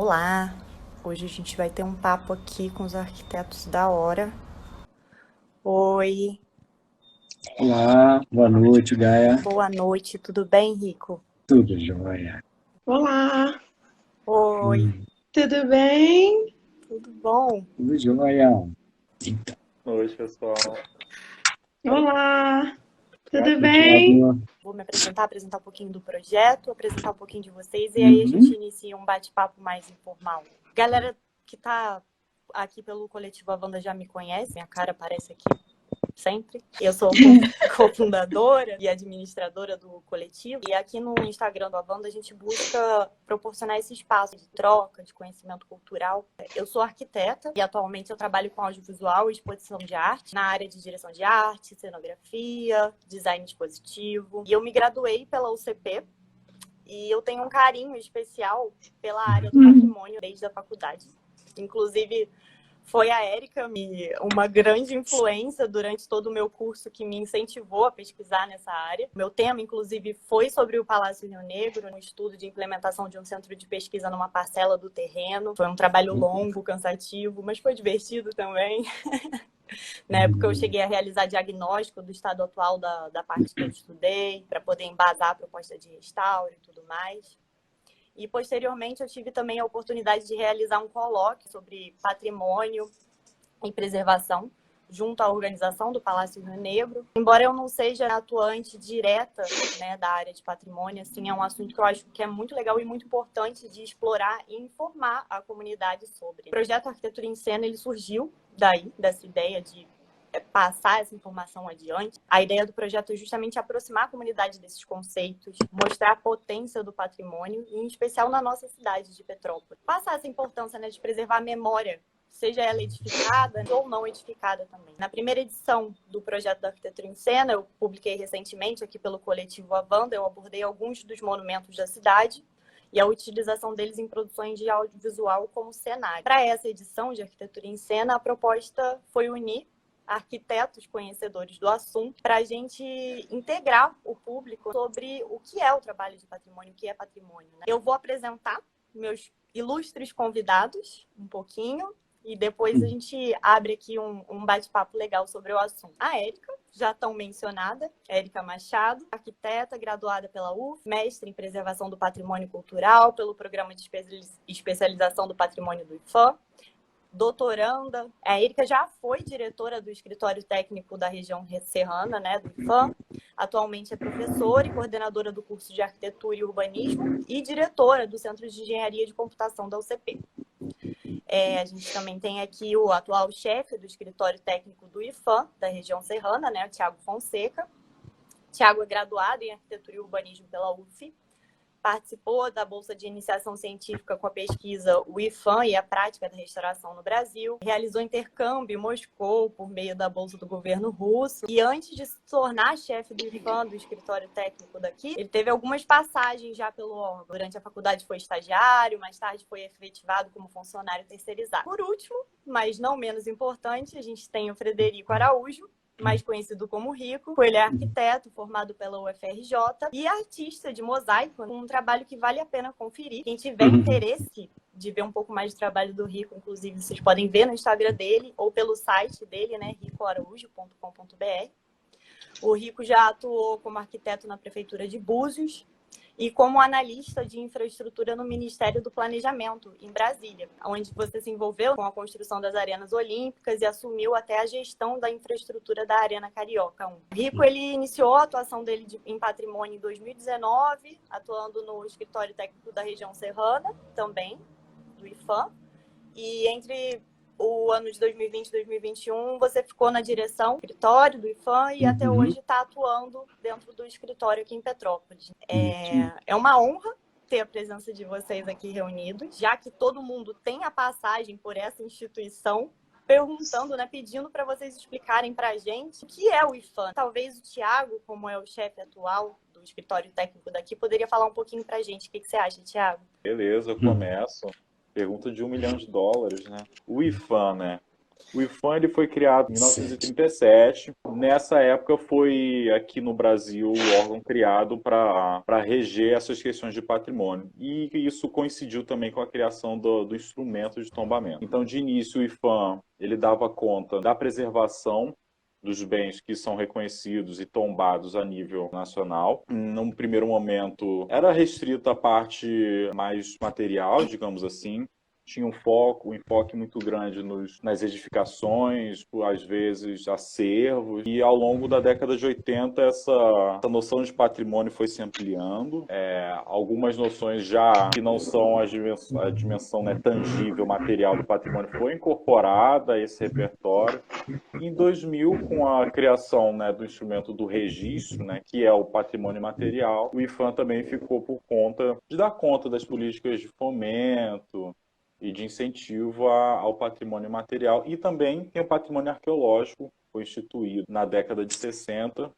Olá! Hoje a gente vai ter um papo aqui com os arquitetos da hora. Oi! Olá, boa noite, Gaia. Boa noite, tudo bem, Rico? Tudo jóia. Olá, Oi! tudo bem? Tudo bom? Tudo jóia. Então, Oi, pessoal. Olá, tudo o bem? Thiago. Vou me apresentar um pouquinho do projeto, apresentar um pouquinho de vocês e aí a gente inicia um bate-papo mais informal. Galera que tá aqui pelo Coletivo Avanda já me conhece, minha cara aparece aqui sempre. Eu sou cofundadora e administradora do coletivo. E aqui no Instagram do Avanda a gente busca proporcionar esse espaço de troca, de conhecimento cultural. Eu sou arquiteta e atualmente eu trabalho com audiovisual e exposição de arte na área de direção de arte, cenografia, design expositivo. E eu me graduei pela UCP e eu tenho um carinho especial pela área do patrimônio desde a faculdade. Inclusive, foi a Érica, uma grande influência durante todo o meu curso, que me incentivou a pesquisar nessa área. Meu tema, inclusive, foi sobre o Palácio Rio Negro, um estudo de implementação de um centro de pesquisa numa parcela do terreno. Foi um trabalho longo, cansativo, mas foi divertido também. Na época, eu cheguei a realizar diagnóstico do estado atual da parte que eu estudei, para poder embasar a proposta de restauro e tudo mais. E, posteriormente, eu tive também a oportunidade de realizar um colóquio sobre patrimônio e preservação junto à organização do Palácio Rio Negro. Embora eu não seja atuante direta, né, da área de patrimônio, assim, é um assunto que eu acho que é muito legal e muito importante de explorar e informar a comunidade sobre. O projeto Arquitetura em Cena, ele surgiu dessa ideia de passar essa informação adiante. A ideia do projeto é justamente aproximar a comunidade desses conceitos, mostrar a potência do patrimônio, e em especial na nossa cidade de Petrópolis. Passar essa importância, né, de preservar a memória, seja ela edificada ou não edificada também. Na primeira edição do projeto da Arquitetura em Cena, eu publiquei recentemente aqui pelo Coletivo Avanda, eu abordei alguns dos monumentos da cidade e a utilização deles em produções de audiovisual como cenário. Para essa edição de Arquitetura em Cena, a proposta foi unir arquitetos conhecedores do assunto para a gente integrar o público sobre o que é o trabalho de patrimônio, o que é patrimônio, né? Eu vou apresentar meus ilustres convidados um pouquinho e depois a gente abre aqui um bate-papo legal sobre o assunto. A Érica, já tão mencionada, Érica Machado, arquiteta graduada pela UF, mestre em preservação do patrimônio cultural pelo programa de especialização do patrimônio do IFAM, doutoranda. A Érica já foi diretora do escritório técnico da região serrana, né, do IFAM. Atualmente é professora e coordenadora do curso de arquitetura e urbanismo e diretora do Centro de Engenharia de Computação da UCP. A gente também tem aqui o atual chefe do escritório técnico do IFAM, da região serrana, né, o Thiago Fonseca. Thiago é graduado em arquitetura e urbanismo pela UF. Participou da Bolsa de Iniciação Científica com a pesquisa O IFAM e a Prática da Restauração no Brasil. Realizou intercâmbio em Moscou por meio da Bolsa do governo russo. E antes de se tornar chefe do IFAM, do escritório técnico daqui, ele teve algumas passagens já pelo órgão. Durante a faculdade foi estagiário, mais tarde foi efetivado como funcionário terceirizado. Por último, mas não menos importante, a gente tem o Frederico Araújo, mais conhecido como Rico. Ele é arquiteto formado pela UFRJ e artista de mosaico, um trabalho que vale a pena conferir. Quem tiver interesse de ver um pouco mais do trabalho do Rico, inclusive, vocês podem ver no Instagram dele ou pelo site dele, né, ricoaraújo.com.br. O Rico já atuou como arquiteto na Prefeitura de Búzios e como analista de infraestrutura no Ministério do Planejamento, em Brasília, onde você se envolveu com a construção das arenas olímpicas e assumiu até a gestão da infraestrutura da Arena Carioca 1. O Rico, ele iniciou a atuação dele em patrimônio em 2019, atuando no escritório técnico da região serrana, também, do IFAM, e entre o ano de 2020 e 2021, você ficou na direção do escritório do IFAM e até hoje está atuando dentro do escritório aqui em Petrópolis. É uma honra ter a presença de vocês aqui reunidos, já que todo mundo tem a passagem por essa instituição, perguntando, né, pedindo para vocês explicarem para a gente o que é o IFAM. Talvez o Thiago, como é o chefe atual do escritório técnico daqui, poderia falar um pouquinho para a gente. O que você acha, Thiago? Beleza, eu começo. Pergunta de $1 milhão, né? O IFAM, né? O IPHAN ele foi criado em 1937. Nessa época foi aqui no Brasil o órgão criado para reger essas questões de patrimônio. E isso coincidiu também com a criação do instrumento de tombamento. Então, de início, o IPHAN ele dava conta da preservação dos bens que são reconhecidos e tombados a nível nacional. Num primeiro momento, era restrito à parte mais material, digamos assim. Tinha um enfoque muito grande nas edificações, às vezes acervos. E ao longo da década de 80, essa noção de patrimônio foi se ampliando. Algumas noções já que não são a dimensão, né, tangível, material do patrimônio foi incorporada a esse repertório. Em 2000, com a criação, né, do instrumento do registro, né, que é o patrimônio material, o IPHAN também ficou por conta de dar conta das políticas de fomento e de incentivo ao patrimônio material. E também tem o patrimônio arqueológico, foi instituído na década de 60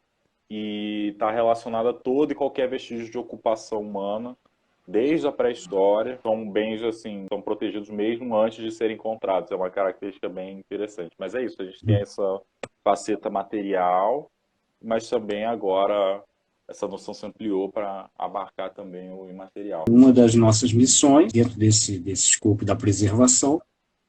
e está relacionado a todo e qualquer vestígio de ocupação humana, desde a pré-história. São bens assim, são protegidos mesmo antes de serem encontrados. É uma característica bem interessante. Mas é isso, a gente tem essa faceta material, mas também agora essa noção se ampliou para abarcar também o imaterial. Uma das nossas missões, dentro desse escopo da preservação,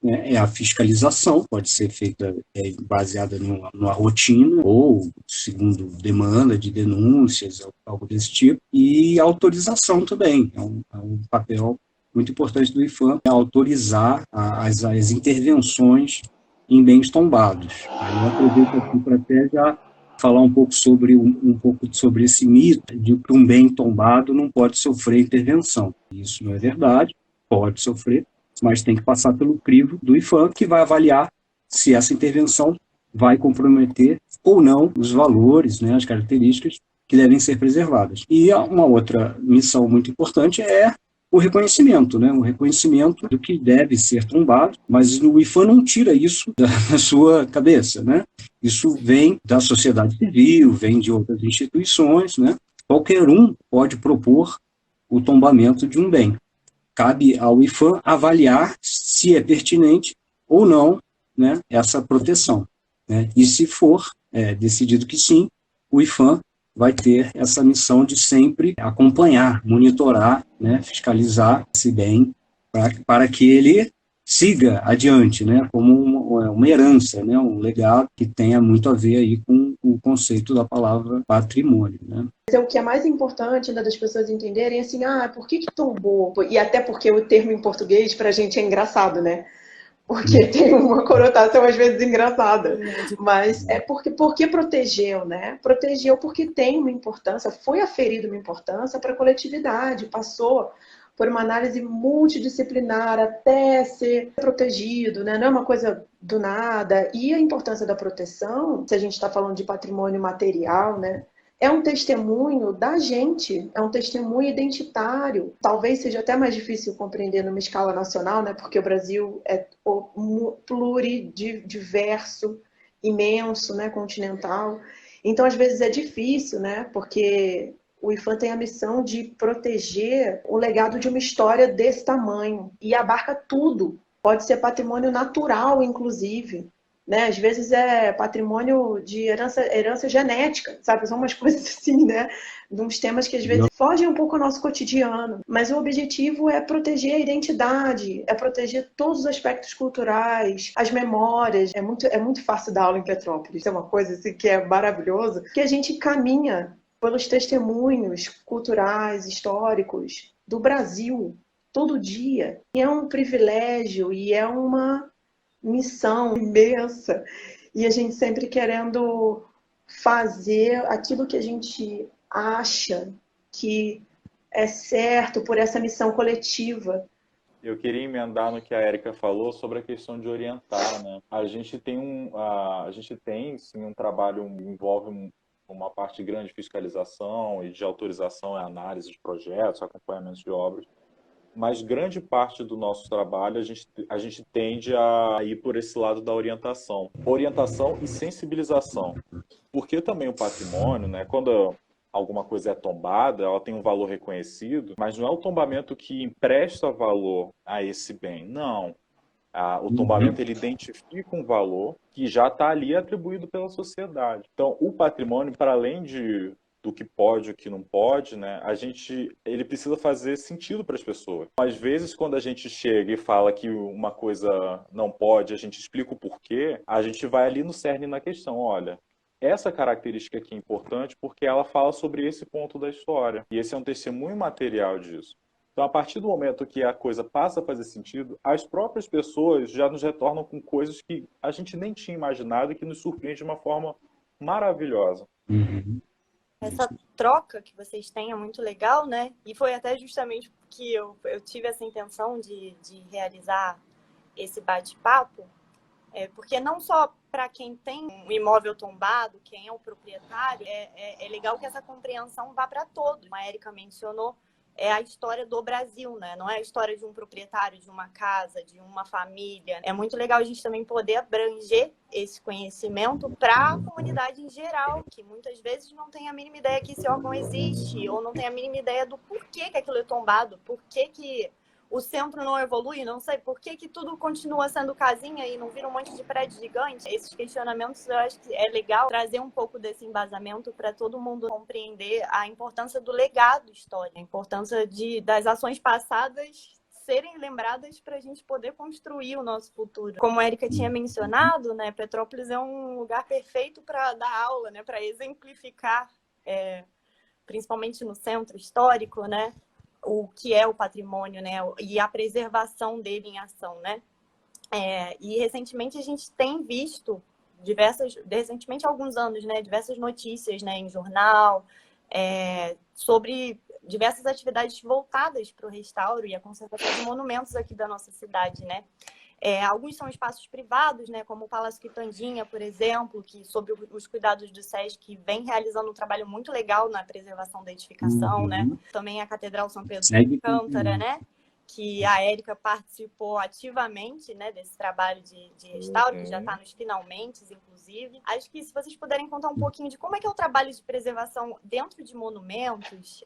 né, é a fiscalização, pode ser feita baseada numa rotina ou segundo demanda de denúncias, algo desse tipo, e autorização também. É um papel muito importante do IPHAN, é autorizar as intervenções em bens tombados. Aí eu aproveito aqui para até já falar um pouco sobre esse mito de que um bem tombado não pode sofrer intervenção. Isso não é verdade, pode sofrer, mas tem que passar pelo crivo do IPHAN, que vai avaliar se essa intervenção vai comprometer ou não os valores, né, as características que devem ser preservadas. E uma outra missão muito importante é o reconhecimento, né? O reconhecimento do que deve ser tombado, mas o IPHAN não tira isso da sua cabeça, né? Isso vem da sociedade civil, vem de outras instituições, né? Qualquer um pode propor o tombamento de um bem. Cabe ao IPHAN avaliar se é pertinente ou não, né, essa proteção, né? E se for decidido que sim, o IPHAN vai ter essa missão de sempre acompanhar, monitorar, né, fiscalizar esse bem para que ele siga adiante, né, como uma herança, né, um legado que tenha muito a ver aí com o conceito da palavra patrimônio, né. O que é mais importante ainda das pessoas entenderem, assim, por que tombou? E até porque o termo em português para a gente é engraçado, né? Porque tem uma conotação às vezes engraçada, mas é porque protegeu, né? Protegeu porque tem uma importância, foi aferida uma importância para a coletividade, passou por uma análise multidisciplinar até ser protegido, né? Não é uma coisa do nada. E a importância da proteção, se a gente está falando de patrimônio material, né? É um testemunho da gente, é um testemunho identitário. Talvez seja até mais difícil compreender numa escala nacional, né? Porque o Brasil é pluridiverso, imenso, né? Continental. Então, às vezes é difícil, né? Porque o IPHAN tem a missão de proteger o legado de uma história desse tamanho e abarca tudo. Pode ser patrimônio natural, inclusive. Né? Às vezes é patrimônio de herança genética, sabe? São umas coisas assim, né? De uns temas que às vezes fogem um pouco ao nosso cotidiano. Mas o objetivo é proteger a identidade, é proteger todos os aspectos culturais, as memórias. É muito fácil dar aula em Petrópolis. É uma coisa assim, que é maravilhosa, que a gente caminha pelos testemunhos culturais, históricos do Brasil, todo dia. E é um privilégio e é uma missão imensa, e a gente sempre querendo fazer aquilo que a gente acha que é certo por essa missão coletiva. Eu queria emendar no que a Érica falou sobre a questão de orientar, né? A gente tem sim um trabalho que envolve uma parte grande de fiscalização e de autorização e análise de projetos, acompanhamento de obras. Mas grande parte do nosso trabalho a gente tende a ir por esse lado da orientação. Orientação e sensibilização. Porque também o patrimônio, né, quando alguma coisa é tombada, ela tem um valor reconhecido, mas não é o tombamento que empresta valor a esse bem. Não. O tombamento ele identifica um valor que já está ali atribuído pela sociedade. Então, o patrimônio, para além do que pode e o que não pode, né, ele precisa fazer sentido para as pessoas. Às vezes, quando a gente chega e fala que uma coisa não pode, a gente explica o porquê, a gente vai ali no cerne na questão, olha, essa característica aqui é importante porque ela fala sobre esse ponto da história. E esse é um testemunho material disso. Então, a partir do momento que a coisa passa a fazer sentido, as próprias pessoas já nos retornam com coisas que a gente nem tinha imaginado e que nos surpreende de uma forma maravilhosa. Essa troca que vocês têm é muito legal, né? E foi até justamente porque eu tive essa intenção de realizar esse bate-papo, porque não só para quem tem um imóvel tombado, quem é o proprietário, é legal que essa compreensão vá para todos. Como a Érica mencionou, é a história do Brasil, né? Não é a história de um proprietário, de uma casa, de uma família. É muito legal a gente também poder abranger esse conhecimento para a comunidade em geral, que muitas vezes não tem a mínima ideia que esse órgão existe, ou não tem a mínima ideia do porquê que aquilo é tombado, por que o centro não evolui, não sei por que tudo continua sendo casinha e não vira um monte de prédio gigante. Esses questionamentos eu acho que é legal trazer um pouco desse embasamento para todo mundo compreender a importância do legado histórico, a importância das ações passadas serem lembradas para a gente poder construir o nosso futuro. Como a Érica tinha mencionado, né, Petrópolis é um lugar perfeito para dar aula, né, para exemplificar, principalmente no centro histórico, né, o que é o patrimônio, né, e a preservação dele em ação, né. E recentemente a gente tem visto recentemente há alguns anos, né, diversas notícias, né, em jornal, sobre diversas atividades voltadas para o restauro e a conservação de monumentos aqui da nossa cidade, né. Alguns são espaços privados, né, como o Palácio Quitandinha, por exemplo, que sob os cuidados do SESC, que vem realizando um trabalho muito legal na preservação da edificação, né. Também a Catedral São Pedro de Alcântara, né, que a Érica participou ativamente, né, desse trabalho de restauro, que já está nos finalmente, inclusive. Acho que se vocês puderem contar um pouquinho de como é que é o trabalho de preservação dentro de monumentos,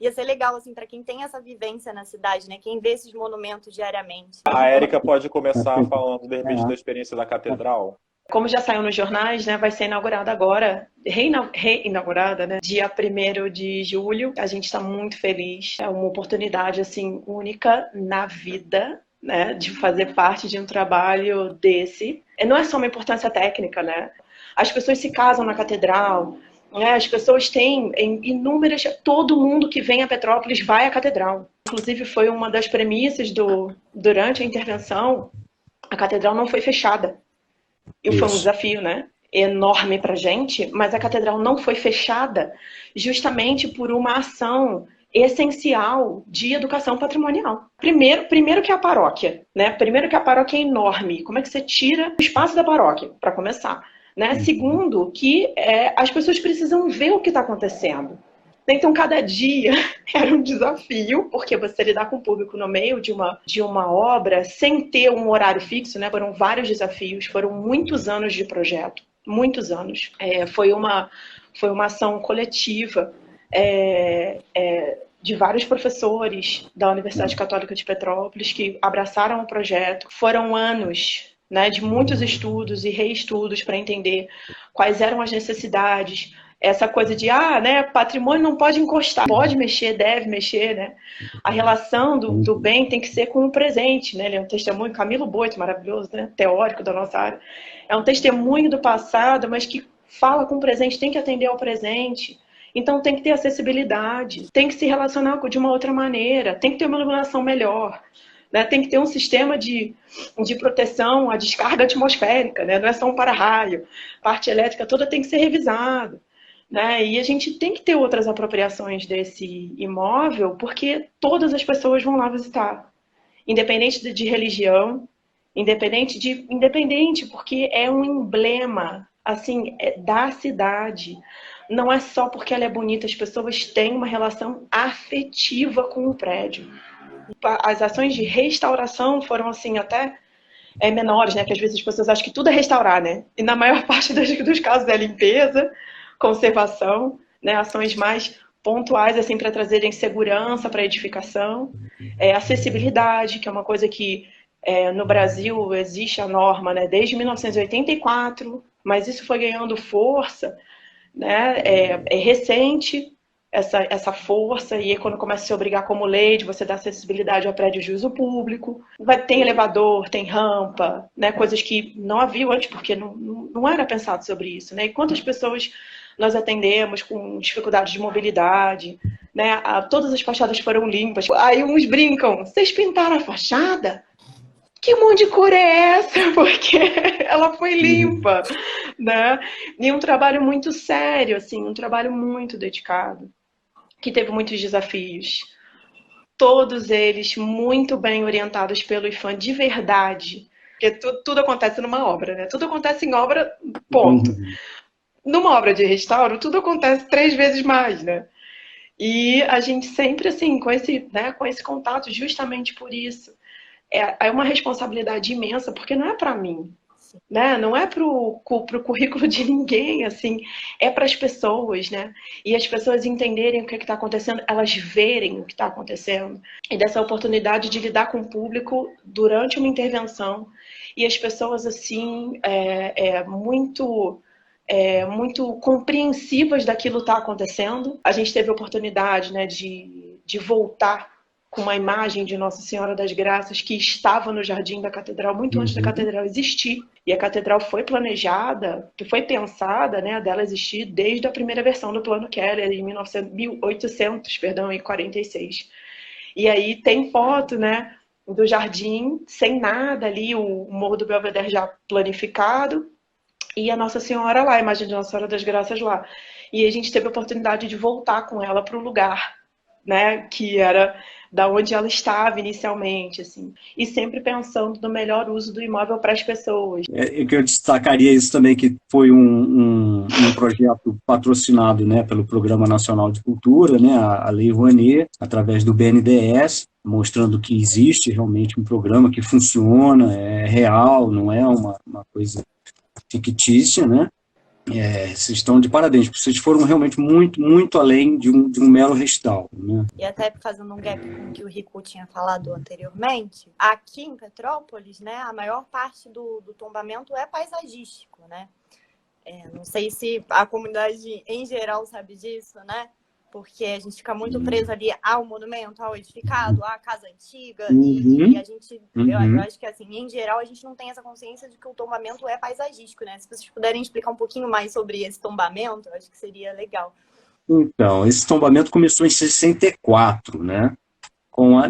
ia ser legal, assim, para quem tem essa vivência na cidade, né, quem vê esses monumentos diariamente. A Érica pode começar falando, de repente, da experiência da Catedral. Como já saiu nos jornais, né, vai ser inaugurada agora, reinaugurada, né, dia 1º de julho. A gente está muito feliz. É uma oportunidade, assim, única na vida, né, de fazer parte de um trabalho desse. Não é só uma importância técnica, né? As pessoas se casam na catedral, né? As pessoas têm inúmeras... Todo mundo que vem a Petrópolis vai à catedral. Inclusive, foi uma das premissas durante a intervenção, a catedral não foi fechada. E foi um desafio, né, enorme para a gente, mas a catedral não foi fechada justamente por uma ação essencial de educação patrimonial. Primeiro que a paróquia, né? Primeiro que a paróquia é enorme. Como é que você tira o espaço da paróquia, para começar? Né? Segundo, que as pessoas precisam ver o que está acontecendo. Então, cada dia era um desafio, porque você lidar com o público no meio de uma obra sem ter um horário fixo, né? Foram vários desafios, foram muitos anos de projeto, muitos anos. Foi uma ação coletiva de vários professores da Universidade Católica de Petrópolis que abraçaram o projeto. Foram anos, né, de muitos estudos e reestudos para entender quais eram as necessidades. Essa coisa de, né, patrimônio não pode encostar, pode mexer, deve mexer, né? A relação do bem tem que ser com o presente, né? Ele é um testemunho, Camilo Boito, maravilhoso, né? Teórico da nossa área. É um testemunho do passado, mas que fala com o presente, tem que atender ao presente. Então tem que ter acessibilidade, tem que se relacionar de uma outra maneira, tem que ter uma iluminação melhor, né? Tem que ter um sistema de proteção à descarga atmosférica, né? Não é só um para-raio, a parte elétrica toda tem que ser revisada. Né? E a gente tem que ter outras apropriações desse imóvel, porque todas as pessoas vão lá visitar, independente de religião, independente, porque é um emblema, assim, da cidade. Não é só porque ela é bonita, as pessoas têm uma relação afetiva com o prédio. As ações de restauração foram, assim, até menores, né? Que às vezes as pessoas acham que tudo é restaurar, né? E na maior parte dos casos é limpeza, conservação, né, ações mais pontuais assim para trazerem segurança para a edificação, acessibilidade, que é uma coisa que No Brasil existe a norma, né, desde 1984, mas isso foi ganhando força, né, é recente essa força, e aí quando começa a se obrigar como lei de você dar acessibilidade ao prédio de uso público, tem elevador, tem rampa, né, coisas que não haviam antes, porque não era pensado sobre isso, né, e quantas pessoas nós atendemos com dificuldade de mobilidade, né, todas as fachadas foram limpas, aí uns brincam, vocês pintaram a fachada? Que monte de cor é essa? Porque ela foi limpa, né? E um trabalho muito sério, assim, um trabalho muito dedicado, que teve muitos desafios. Todos eles muito bem orientados pelo IPHAN de verdade. Porque tudo acontece numa obra, né? Tudo acontece em obra, ponto. Numa obra de restauro, tudo acontece 3 vezes mais, né? E a gente sempre, assim, com esse contato, justamente por isso. É uma responsabilidade imensa, porque não é para mim, né? Não é para o currículo de ninguém, assim, é para as pessoas, né? E as pessoas entenderem o que está acontecendo, elas verem o que está acontecendo, e dessa oportunidade de lidar com o público durante uma intervenção, e as pessoas, assim, muito compreensivas daquilo que está acontecendo. A gente teve a oportunidade, né, de voltar com uma imagem de Nossa Senhora das Graças que estava no jardim da catedral muito antes da catedral existir. E a catedral foi planejada, foi pensada, né, dela existir desde a primeira versão do Plano Keller, em 1846. E aí tem foto, né, do jardim sem nada ali, o Morro do Belvedere já planificado, e a Nossa Senhora lá, a imagem de Nossa Senhora das Graças lá. E a gente teve a oportunidade de voltar com ela para o lugar, né, que era da onde ela estava inicialmente, assim, e sempre pensando no melhor uso do imóvel para as pessoas. Eu destacaria isso também, que foi um projeto patrocinado, né, pelo Programa Nacional de Cultura, né, a Lei Rouanet, através do BNDES, mostrando que existe realmente um programa que funciona, é real, não é uma coisa fictícia, né? Vocês estão de parabéns, porque vocês foram realmente muito, muito além de um mero restauro, né? E até fazendo um gap com o que o Rico tinha falado anteriormente, aqui em Petrópolis, né, a maior parte do tombamento é paisagístico, né? Não sei se a comunidade em geral sabe disso, né? Porque a gente fica muito preso ali ao monumento, ao edificado, à casa antiga, e a gente, eu acho que assim, em geral, a gente não tem essa consciência de que o tombamento é paisagístico, né? Se vocês puderem explicar um pouquinho mais sobre esse tombamento, eu acho que seria legal. Então, esse tombamento começou em 64, né?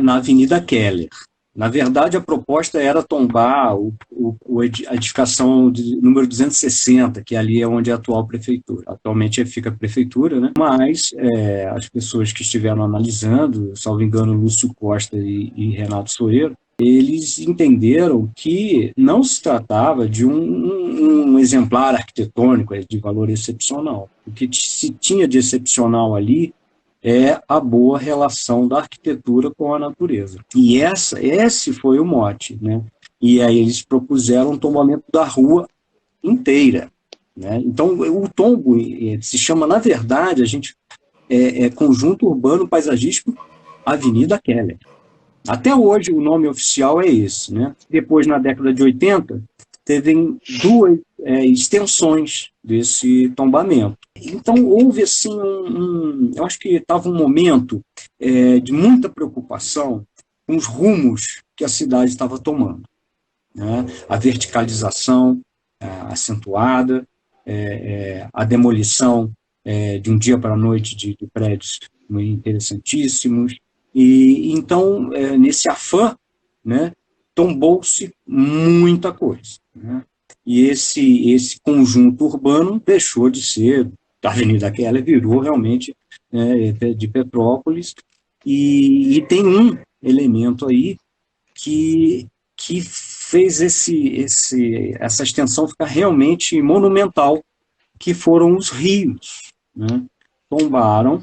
Na Avenida Keller. Na verdade, a proposta era tombar a edificação de número 260, que ali é onde é a atual prefeitura. Atualmente fica a prefeitura, né? Mas as pessoas que estiveram analisando, salvo engano, Lúcio Costa e Renato Soeiro, eles entenderam que não se tratava de um exemplar arquitetônico de valor excepcional. O que se tinha de excepcional ali é a boa relação da arquitetura com a natureza. E esse foi o mote, né? E aí eles propuseram um tombamento da rua inteira, né? Então, o tombo se chama, na verdade, Conjunto Urbano Paisagístico Avenida Keller. Até hoje, o nome oficial é esse, né? Depois, na década de 80, teve 2 extensões desse tombamento. Então, houve, assim, eu acho que estava um momento de muita preocupação com os rumos que a cidade estava tomando, né? A verticalização acentuada, a demolição de um dia para a noite de prédios interessantíssimos. E então, nesse afã, né, tombou-se muita coisa, né? E esse conjunto urbano deixou de ser da Avenida Keller, virou realmente de Petrópolis, e tem um elemento aí que fez essa extensão ficar realmente monumental, que foram os rios, né? Tombaram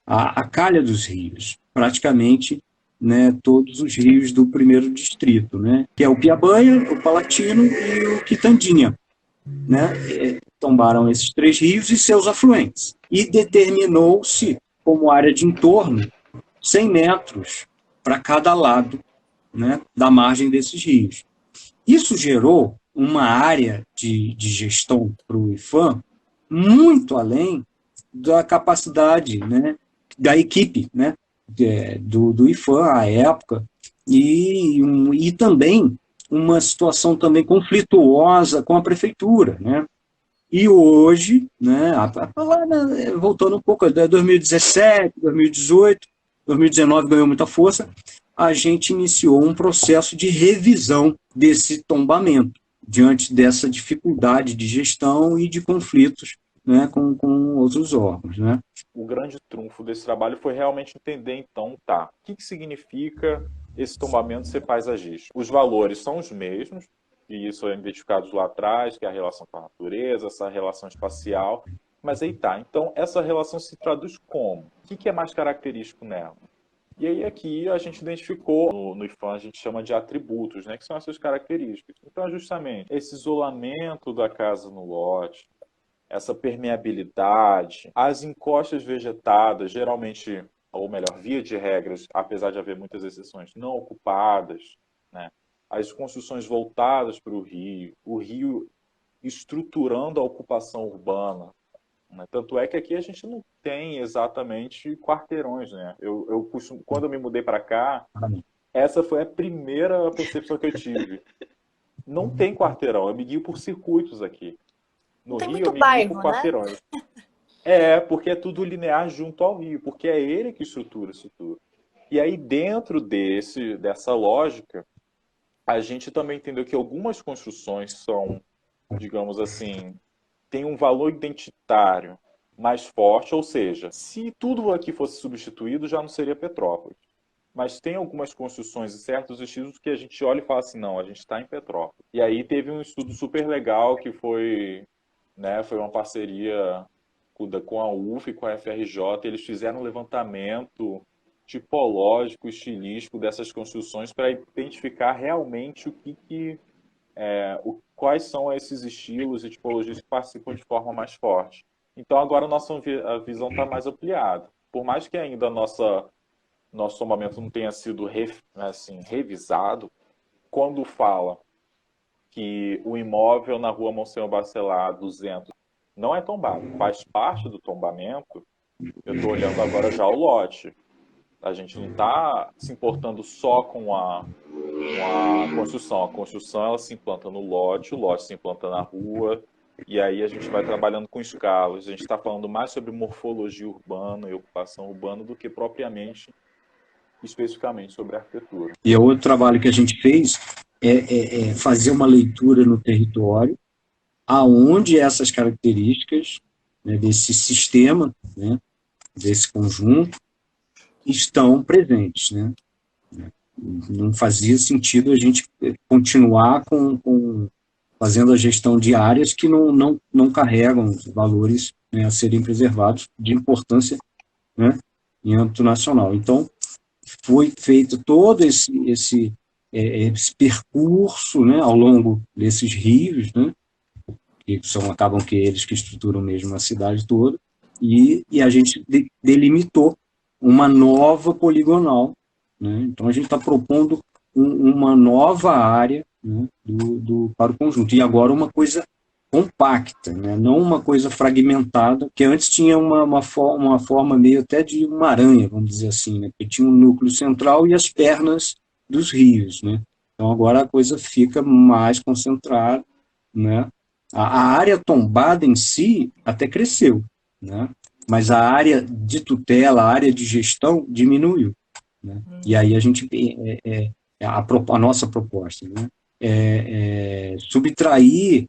a calha dos rios, praticamente, né, todos os rios do primeiro distrito, né, que é o Piabanha, o Palatino e o Quitandinha, né? Tombaram esses 3 rios e seus afluentes. E determinou-se, como área de entorno, 100 metros para cada lado né, da margem desses rios. Isso gerou uma área de gestão para o IPHAN muito além da capacidade, né, da equipe, né, do IPHAN à época, e também uma situação também conflituosa com a prefeitura, né? E hoje, né, voltando um pouco, 2017, 2018, 2019 ganhou muita força, a gente iniciou um processo de revisão desse tombamento, diante dessa dificuldade de gestão e de conflitos, né, com outros órgãos, né? O grande trunfo desse trabalho foi realmente entender, então, tá, o que significa esse tombamento ser paisagístico? Os valores são os mesmos, e isso é identificado lá atrás, que é a relação com a natureza, essa relação espacial, mas aí tá, então essa relação se traduz como? O que é mais característico nela? E aí aqui a gente identificou, no IPHAN a gente chama de atributos, né, que são essas características. Então, justamente, esse isolamento da casa no lote, essa permeabilidade, as encostas vegetadas, geralmente, ou melhor, via de regras, apesar de haver muitas exceções, não ocupadas, né? As construções voltadas para o rio estruturando a ocupação urbana, né? Tanto é que aqui a gente não tem exatamente quarteirões, né? Quando eu me mudei para cá, essa foi a primeira percepção que eu tive. Não tem quarteirão, eu me guio por circuitos aqui. No Tem Rio, eu muito me guio bairro, por né? quarteirões. Porque é tudo linear junto ao rio, porque é ele que estrutura isso tudo. E aí, dentro dessa lógica, a gente também entendeu que algumas construções são, digamos assim, têm um valor identitário mais forte, ou seja, se tudo aqui fosse substituído, já não seria Petrópolis. Mas tem algumas construções e certos estilos que a gente olha e fala assim, não, a gente está em Petrópolis. E aí teve um estudo super legal que foi, né, foi uma parceria com a UF e com a FRJ, eles fizeram um levantamento tipológico, estilístico dessas construções para identificar realmente quais são esses estilos e tipologias que participam de forma mais forte. Então agora a visão está mais ampliada. Por mais que ainda nosso tombamento não tenha sido assim, revisado, quando fala que o imóvel na rua Monsenhor Bacelar 200 não é tombado, faz parte do tombamento, eu estou olhando agora já o lote. A gente não está se importando só com a construção. A construção ela se implanta no lote, o lote se implanta na rua, e aí a gente vai trabalhando com escalas. A gente está falando mais sobre morfologia urbana e ocupação urbana do que propriamente, especificamente sobre arquitetura. E outro trabalho que a gente fez é fazer uma leitura no território, aonde essas características, né, desse sistema, né, desse conjunto, estão presentes, né? Não fazia sentido a gente continuar fazendo a gestão de áreas que não carregam os valores, né, a serem preservados de importância, né, em âmbito nacional. Então, foi feito todo esse percurso, né, ao longo desses rios, né, que acabam que eles que estruturam mesmo a cidade toda, e a gente delimitou uma nova poligonal, né? Então a gente está propondo uma nova área, né, para o conjunto, e agora uma coisa compacta, né? Não uma coisa fragmentada, que antes tinha uma forma meio até de uma aranha, vamos dizer assim, né? Que tinha um núcleo central e as pernas dos rios, né? Então agora a coisa fica mais concentrada, né? A área tombada em si até cresceu, né? Mas a área de tutela, a área de gestão diminuiu, né? E aí a gente a nossa proposta, né, subtrair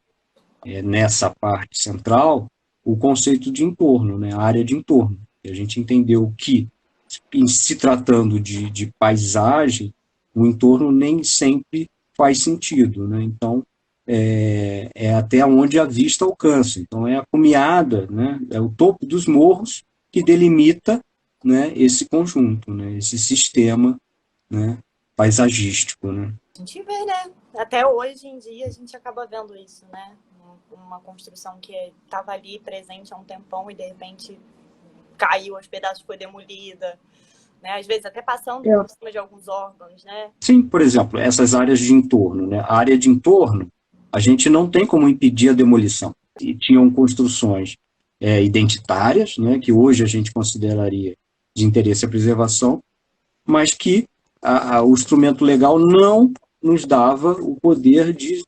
nessa parte central o conceito de entorno, né, a área de entorno. E a gente entendeu que, em se tratando de paisagem, o entorno nem sempre faz sentido, né? Então, até onde a vista alcança. Então, é a cumeada, né? É o topo dos morros que delimita, né, esse conjunto, né, esse sistema, né, paisagístico, né? A gente vê, né? Até hoje em dia a gente acaba vendo isso, né? Uma construção que estava ali presente há um tempão e de repente caiu, os pedaços foi demolida, né? Às vezes até passando É. por cima de alguns órgãos, né? Sim, por exemplo, essas áreas de entorno, né? A área de entorno, a gente não tem como impedir a demolição. E tinham construções identitárias, né? Que hoje a gente consideraria de interesse à preservação, mas que o instrumento legal não nos dava o poder de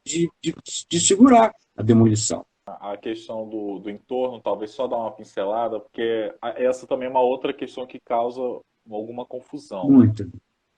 segurar a demolição. A questão do entorno, talvez só dar uma pincelada, porque essa também é uma outra questão que causa alguma confusão. Muito.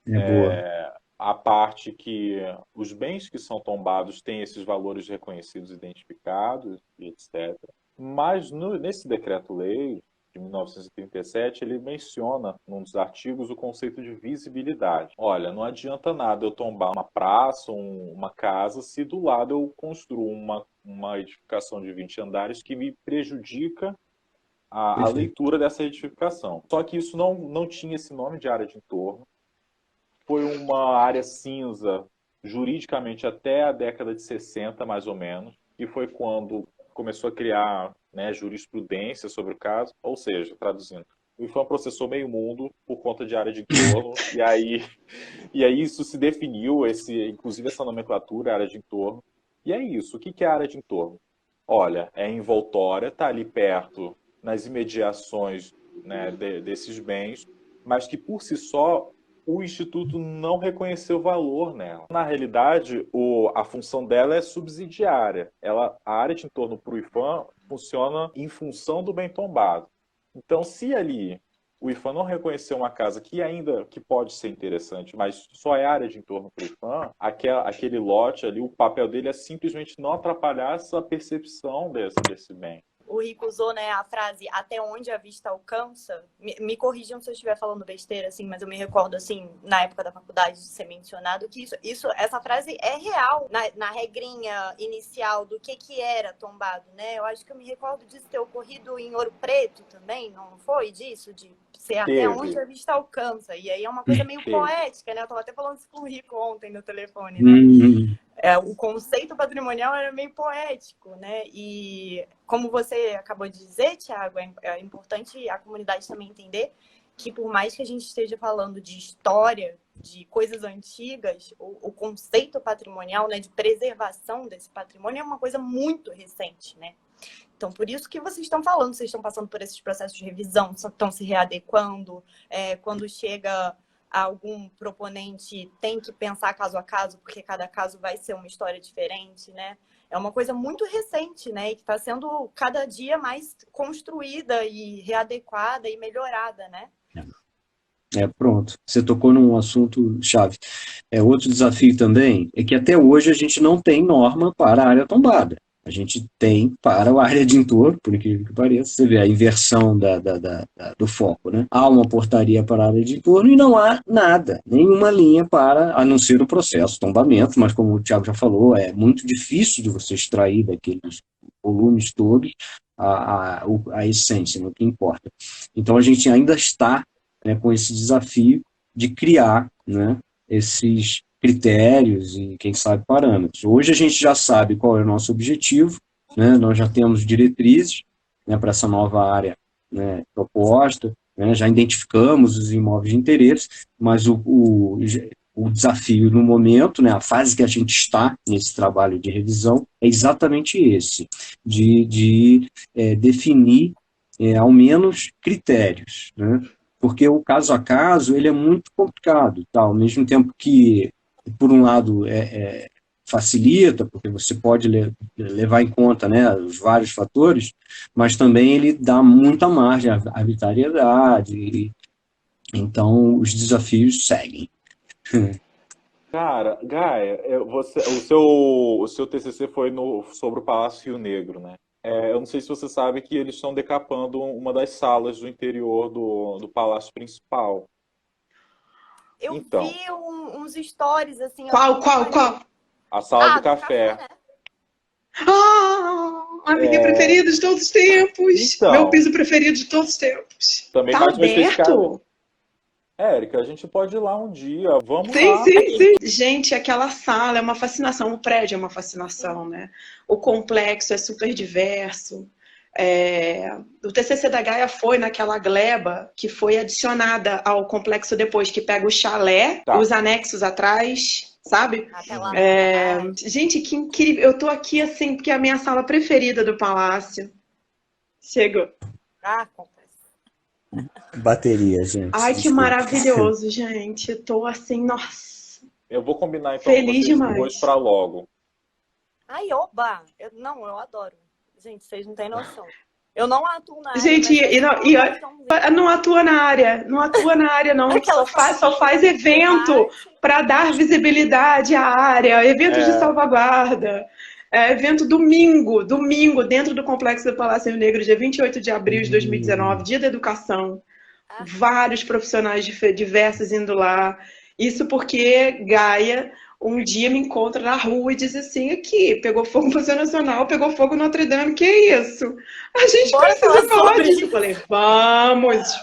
Boa. A parte que os bens que são tombados têm esses valores reconhecidos, identificados, e etc. Mas nesse decreto-lei de 1937, ele menciona, num dos artigos, o conceito de visibilidade. Olha, não adianta nada eu tombar uma praça, uma casa, se do lado eu construo uma edificação de 20 andares que me prejudica a leitura dessa edificação. Só que isso não tinha esse nome de área de entorno. Foi uma área cinza, juridicamente, até a década de 60, mais ou menos, e foi quando começou a criar, né, jurisprudência sobre o caso, ou seja, traduzindo, o IPHAN processou meio mundo por conta de área de entorno, e aí isso se definiu, inclusive essa nomenclatura, área de entorno. E é isso. O que é área de entorno? Olha, é envoltória, está ali perto, nas imediações, né, desses bens, mas que por si só o Instituto não reconheceu valor nela. Na realidade, a função dela é subsidiária. A área de entorno para o IPHAN funciona em função do bem tombado. Então, se ali o IPHAN não reconheceu uma casa que pode ser interessante, mas só é área de entorno para o IPHAN, aquele lote ali, o papel dele é simplesmente não atrapalhar essa percepção desse bem. O Rico usou, né, a frase até onde a vista alcança. Me corrijam se eu estiver falando besteira, assim, mas eu me recordo, assim, na época da faculdade de ser mencionado que essa frase é real na regrinha inicial do que era tombado, né? Eu acho que eu me recordo disso ter ocorrido em Ouro Preto também, não foi disso? De ser até onde a vista alcança. E aí é uma coisa meio poética, né? Eu estava até falando isso com o Rico ontem no telefone, né? O conceito patrimonial era meio poético, né? E como você acabou de dizer, Thiago, é importante a comunidade também entender que por mais que a gente esteja falando de história, de coisas antigas, o conceito patrimonial, né, de preservação desse patrimônio é uma coisa muito recente, né? Então, por isso que vocês estão falando, vocês estão passando por esses processos de revisão, estão se readequando, quando chega algum proponente tem que pensar caso a caso, porque cada caso vai ser uma história diferente, né? É uma coisa muito recente, né? E que está sendo cada dia mais construída e readequada e melhorada, né? Pronto. Você tocou num assunto chave. Outro desafio também é que até hoje a gente não tem norma para a área tombada. A gente tem para a área de entorno, por incrível que pareça. Você vê a inversão do foco, né? Há uma portaria para a área de entorno e não há nada, nenhuma linha para, a não ser o processo de tombamento, mas como o Thiago já falou, é muito difícil de você extrair daqueles volumes todos a essência, o que importa. Então a gente ainda está, né, com esse desafio de criar, né, esses critérios e, quem sabe, parâmetros. Hoje a gente já sabe qual é o nosso objetivo, né? Nós já temos diretrizes, né, para essa nova área, né, proposta, né? Já identificamos os imóveis de interesse, mas o desafio no momento, né, a fase que a gente está nesse trabalho de revisão, é exatamente esse, de definir ao menos critérios, né? Porque o caso a caso ele é muito complicado, tá? Ao mesmo tempo que, por um lado, facilita, porque você pode levar em conta, né, os vários fatores, mas também ele dá muita margem à arbitrariedade, então os desafios seguem. Cara, Gaia, o seu TCC foi sobre o Palácio Rio Negro, né? Eu não sei se você sabe que eles estão decapando uma das salas do interior do palácio principal. Eu Então, vi uns stories, assim... Qual? A sala do do café. né? A minha preferida de todos os tempos. Então, Meu piso preferido de todos os tempos. Também Tá mais especificado. aberto? Érica, a gente pode ir lá um dia. Vamos Sim, lá. sim. Gente, aquela sala é uma fascinação. O prédio é uma fascinação, né? O complexo é super diverso. O TCC da Gaia foi naquela gleba que foi adicionada ao complexo depois, que pega o chalé, Tá. os anexos atrás, sabe? Até lá, né? Gente, que incrível. Eu tô aqui assim, porque é a minha sala preferida do palácio. Chegou. Acontece. Bateria, gente. Ai, que desculpa. maravilhoso, gente. Eu tô assim, nossa. Eu vou combinar então Feliz com vocês demais. duas para logo. Ai, oba! Eu adoro. Gente, vocês não têm noção. Eu não atuo na área, Gente, mas não atua na área, não. Aquela Só faz evento para dar visibilidade à área, evento de salvaguarda. Evento domingo, dentro do Complexo do Palácio Negro, dia 28 de abril de 2019, Dia da Educação. Vários profissionais diversos indo lá. Isso porque Gaia um dia me encontra na rua e diz assim, aqui, pegou fogo no Museu Nacional, pegou fogo no Notre Dame, que é isso? A gente precisa falar disso. Eu falei, vamos.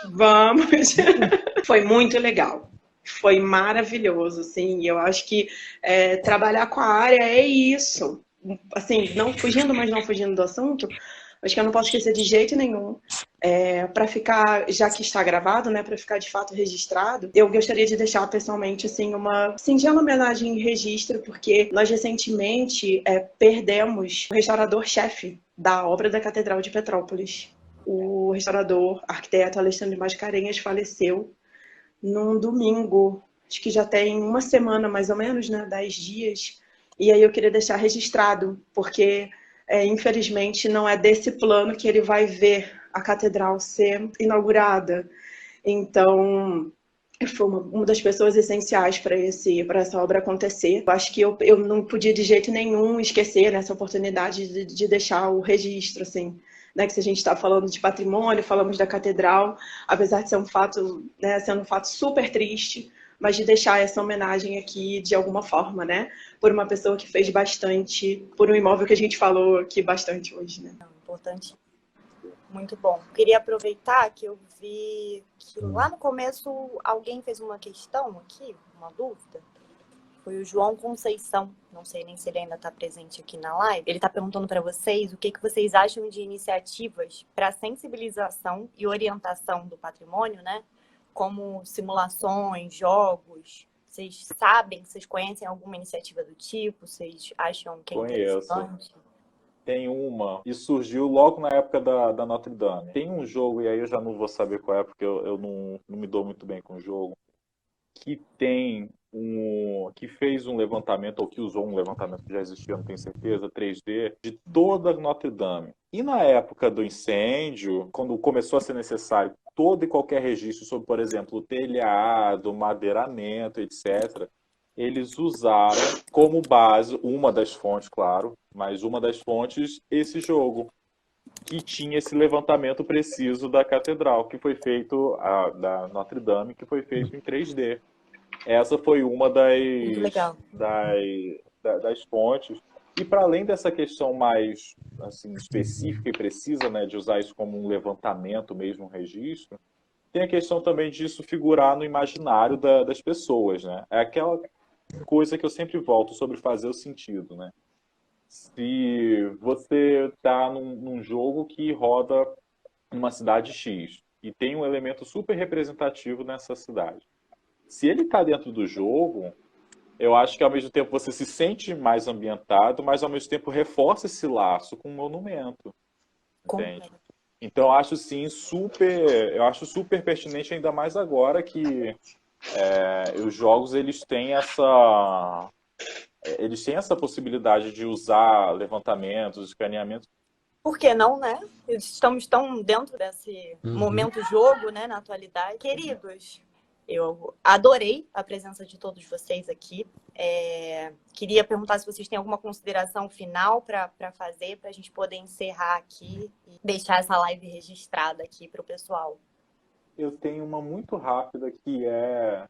Foi muito legal. Foi maravilhoso, assim, e eu acho que trabalhar com a área é isso. Assim, não fugindo do assunto, acho que eu não posso esquecer de jeito nenhum. Para ficar, já que está gravado, né, para ficar de fato registrado, eu gostaria de deixar pessoalmente assim uma singela homenagem e registro, porque nós recentemente perdemos o restaurador-chefe da obra da Catedral de Petrópolis. O restaurador, arquiteto Alexandre Mascarenhas faleceu num domingo, acho que já tem uma semana mais ou menos, né, 10 dias. E aí eu queria deixar registrado, porque infelizmente não é desse plano que ele vai ver a catedral ser inaugurada. Então, foi uma das pessoas essenciais para essa obra acontecer. Eu acho que eu não podia de jeito nenhum esquecer nessa oportunidade de deixar o registro, assim, né, que se a gente está falando de patrimônio, falamos da catedral, apesar de ser um fato, né, sendo um fato super triste, mas de deixar essa homenagem aqui de alguma forma, né? Por uma pessoa que fez bastante, por um imóvel que a gente falou aqui bastante hoje, né? Importante. Muito bom. Queria aproveitar que eu vi que lá no começo alguém fez uma questão aqui, uma dúvida. Foi o João Conceição, não sei nem se ele ainda está presente aqui na live. Ele está perguntando para vocês o que vocês acham de iniciativas para sensibilização e orientação do patrimônio, né? Como simulações, jogos. Vocês sabem, vocês conhecem alguma iniciativa do tipo? Vocês acham que é interessante? Tem uma, e surgiu logo na época da Notre Dame. Tem um jogo, e aí eu já não vou saber qual é, porque eu não me dou muito bem com o jogo, que fez um levantamento, ou que usou um levantamento que já existia, não tenho certeza, 3D, de toda Notre Dame. E na época do incêndio, quando começou a ser necessário todo e qualquer registro sobre, por exemplo, o telhado, madeiramento, etc., eles usaram como base, uma das fontes, claro, mas uma das fontes, esse jogo, que tinha esse levantamento preciso da catedral, que foi feito, da Notre Dame, que foi feito em 3D. Essa foi uma das fontes. E para além dessa questão mais assim, específica e precisa, né, de usar isso como um levantamento mesmo, um registro, tem a questão também disso figurar no imaginário das pessoas, né? É aquela coisa que eu sempre volto sobre fazer o sentido, né? Se você está num jogo que roda numa cidade X e tem um elemento super representativo nessa cidade, se ele está dentro do jogo, eu acho que ao mesmo tempo você se sente mais ambientado, mas ao mesmo tempo reforça esse laço com o monumento. Entende? Então eu acho sim super pertinente, ainda mais agora que os jogos eles têm essa possibilidade de usar levantamentos, escaneamentos. Por que não, né? Estamos tão dentro desse momento jogo, né, na atualidade. Queridos, eu adorei a presença de todos vocês aqui. Queria perguntar se vocês têm alguma consideração final para fazer, para a gente poder encerrar aqui e deixar essa live registrada aqui para o pessoal. Eu tenho uma muito rápida que é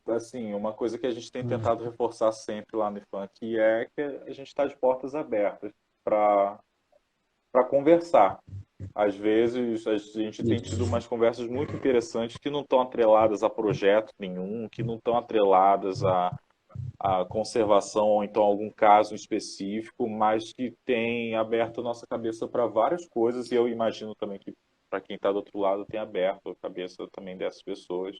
assim, uma coisa que a gente tem tentado reforçar sempre lá no IFAM, que é que a gente está de portas abertas para conversar. Às vezes a gente tem tido umas conversas muito interessantes que não estão atreladas a projeto nenhum, que não estão atreladas a a conservação ou então algum caso específico, mas que tem aberto a nossa cabeça para várias coisas, e eu imagino também que para quem está do outro lado tem aberto a cabeça também dessas pessoas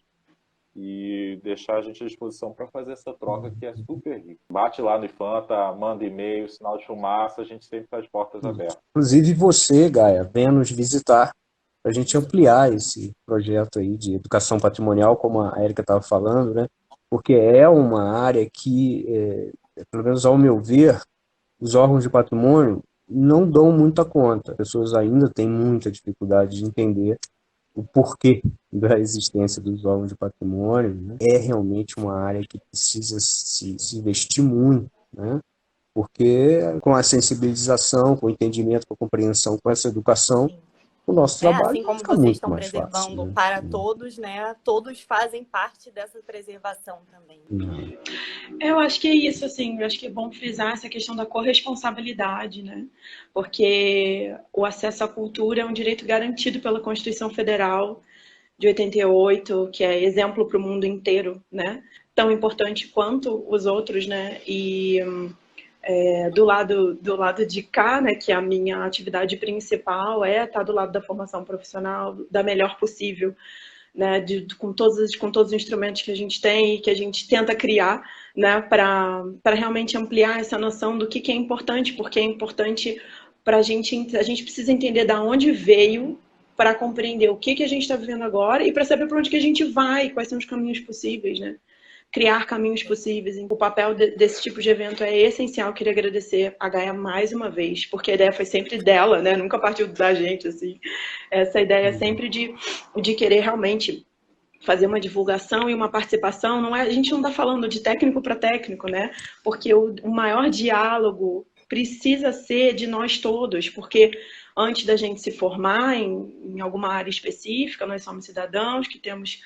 e deixar a gente à disposição para fazer essa troca que é super rica. Bate lá no Ifanta, manda e-mail, sinal de fumaça, a gente sempre está de portas abertas. Inclusive você, Gaia, venha nos visitar para a gente ampliar esse projeto aí de educação patrimonial, como a Érica estava falando, né? Porque é uma área que, pelo menos ao meu ver, os órgãos de patrimônio não dão muita conta. As pessoas ainda têm muita dificuldade de entender o porquê da existência dos órgãos de patrimônio, né? É realmente uma área que precisa se investir muito, né? Porque com a sensibilização, com o entendimento, com a compreensão, com essa educação, o nosso trabalho assim como fica vocês muito estão mais preservando fácil, né? para todos, né? Todos fazem parte dessa preservação também. Eu acho que é isso, assim, eu acho que é bom frisar essa questão da corresponsabilidade, né? Porque o acesso à cultura é um direito garantido pela Constituição Federal de 88, que é exemplo para o mundo inteiro, né? Tão importante quanto os outros, né? E do lado de cá, né, que a minha atividade principal é estar do lado da formação profissional da melhor possível, né, com todos os instrumentos que a gente tem e que a gente tenta criar, né, para realmente ampliar essa noção do que é importante, porque é importante para a gente precisa entender de onde veio para compreender o que a gente está vivendo agora e para saber para onde que a gente vai, quais são os caminhos possíveis, né? Criar caminhos possíveis. O papel desse tipo de evento é essencial. Queria agradecer a Gaia mais uma vez, porque a ideia foi sempre dela, né? Nunca partiu da gente, assim. Essa ideia sempre de querer realmente fazer uma divulgação e uma participação. Não é, a gente não está falando de técnico para técnico, né? Porque o maior diálogo precisa ser de nós todos, porque antes da gente se formar em alguma área específica, nós somos cidadãos que temos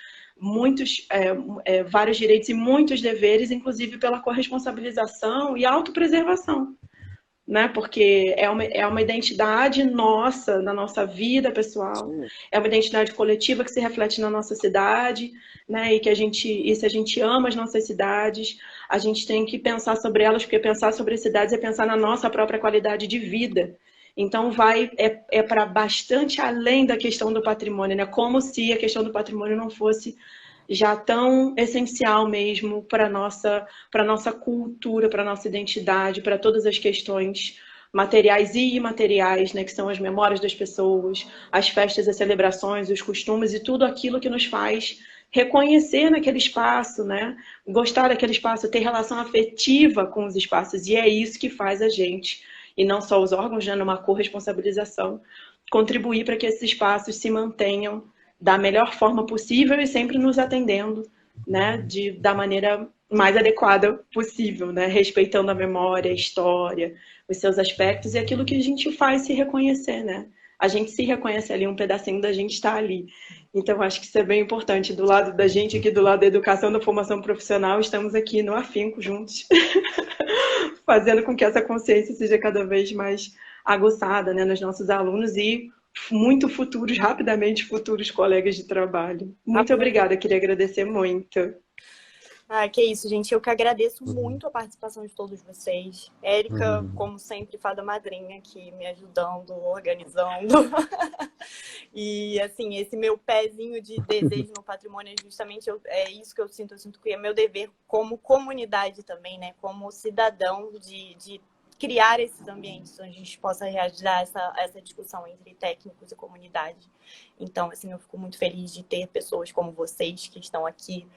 vários direitos e muitos deveres, inclusive pela corresponsabilização e autopreservação, né? Porque é uma identidade nossa, na nossa vida pessoal, é uma identidade coletiva que se reflete na nossa cidade, né? E se a gente ama as nossas cidades, a gente tem que pensar sobre elas, porque pensar sobre as cidades é pensar na nossa própria qualidade de vida. Então é para bastante além da questão do patrimônio, né? Como se a questão do patrimônio não fosse já tão essencial mesmo para nossa cultura, para nossa identidade, para todas as questões materiais e imateriais, né? Que são as memórias das pessoas, as festas, as celebrações, os costumes e tudo aquilo que nos faz reconhecer naquele espaço, né? Gostar daquele espaço, ter relação afetiva com os espaços, e é isso que faz a gente, e não só os órgãos, né, numa corresponsabilização, contribuir para que esses espaços se mantenham da melhor forma possível e sempre nos atendendo, né, da maneira mais adequada possível, né, respeitando a memória, a história, os seus aspectos e aquilo que a gente faz se reconhecer, né? A gente se reconhece ali, um pedacinho da gente está ali. Então, acho que isso é bem importante. Do lado da gente, aqui do lado da educação, da formação profissional, estamos aqui no afinco juntos, fazendo com que essa consciência seja cada vez mais aguçada, né, nos nossos alunos e rapidamente futuros colegas de trabalho. Muito obrigada, queria agradecer muito. Que isso, gente. Eu que agradeço muito a participação de todos vocês. Érica, como sempre, fada madrinha aqui, me ajudando, organizando. E, assim, esse meu pezinho de desejo no patrimônio é justamente é isso que eu sinto que é meu dever como comunidade também, né? Como cidadão de criar esses ambientes onde a gente possa realizar essa discussão entre técnicos e comunidade. Então, assim, eu fico muito feliz de ter pessoas como vocês que estão aqui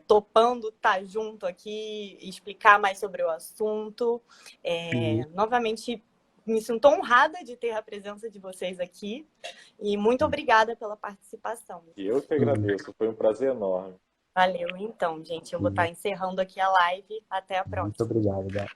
topando estar junto aqui, explicar mais sobre o assunto. Novamente, me sinto honrada de ter a presença de vocês aqui e muito obrigada pela participação. Eu que agradeço, foi um prazer enorme. Valeu, então, gente. Eu vou estar encerrando aqui a live. Até a próxima. Muito obrigado, Gaia.